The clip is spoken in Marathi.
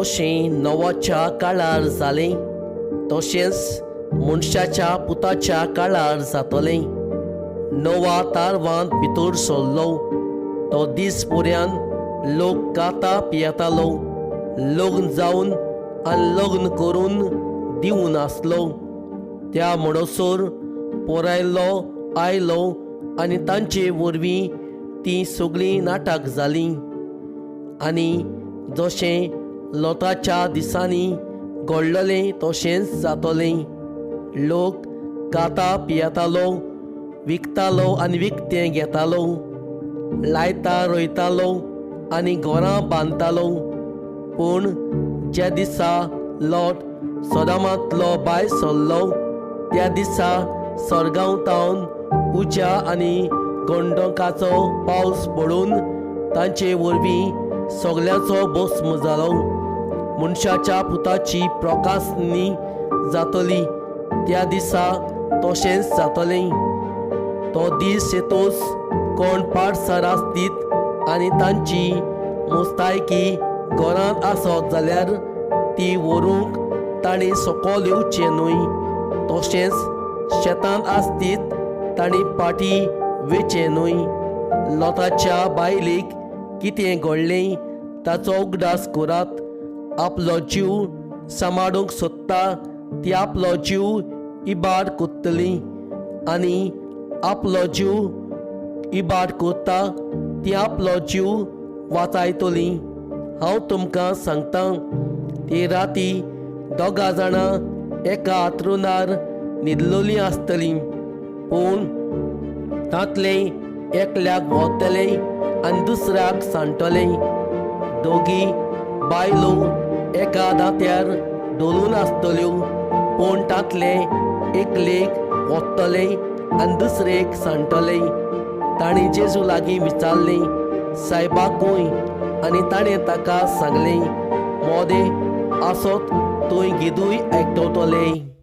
जशें नोवाच्या काळार जालें तशेंच मनशाच्या पुताच्या काळार जातलें। नोवा तारवांत भितर सरलो। तो दीस पर्यान लोक खाता पियेतालो, लग्न जावन आनी लग्न करून दिवन आसलो। त्या म्हणसर पोरायलो आयलो आनी तांचे वरवीं ती सगळीं नाटक जालीं। आनी जशें लोताच्या दिसांनी घडलेलें तशेंच जातलें। लोक खाता पियेतालो, विकतालो आनी विकतें घेतालो, लायता रोयतालो आनी घरां बांदतालो। पूण ज्या दिसा लोट सोदामांतलो भायर सरलो त्या दिसा सर्गांवतावन उज्या आनी गंडकाचो पावस पडून तांचे वरवीं सगळ्यांचो भस्म जालो। मनशाच्या पुताची प्रकाशनी जातली त्या दिसा तशेंच जातलें। तो दीस येतोच कोण पाडसार आसतीत आनी तांची मुस्तायकी घरांत आसत जाल्यार ती व्हरूंक तांणी सकयल येवचें न्हय। तशेंच शेतांत आसतीत तांणी फाटीं वेचें न्हय। लोताच्या बायलेक कितें घडलें ताचो उगडास करात। आपलो जीव सांबाळूंक सोदता ती आपलो जीव इबाड कोत्तली आनी आपलो जीव इबाड करता ती आपलो जीव वाचयतली। हांव तुमकां सांगतां, ती राती दोगां जाणां एका आंथरुणार न्हिदलोलीं आसतलीं, पूण तांतले एकल्याक व्होंवतले आनी दुसऱ्याक सांडटले। दोगी बायलो एका दांत्यार दवरून आसतल्यो, पूण तांतले एकलेक व्होंवतले आनी दुसरेक सांडटले। ताणें जेजू लागीं विचारलें, सायबाकूय, आनी ताणें ताका सांगलें, मोदे आसत थंय गिदूय आयकतले।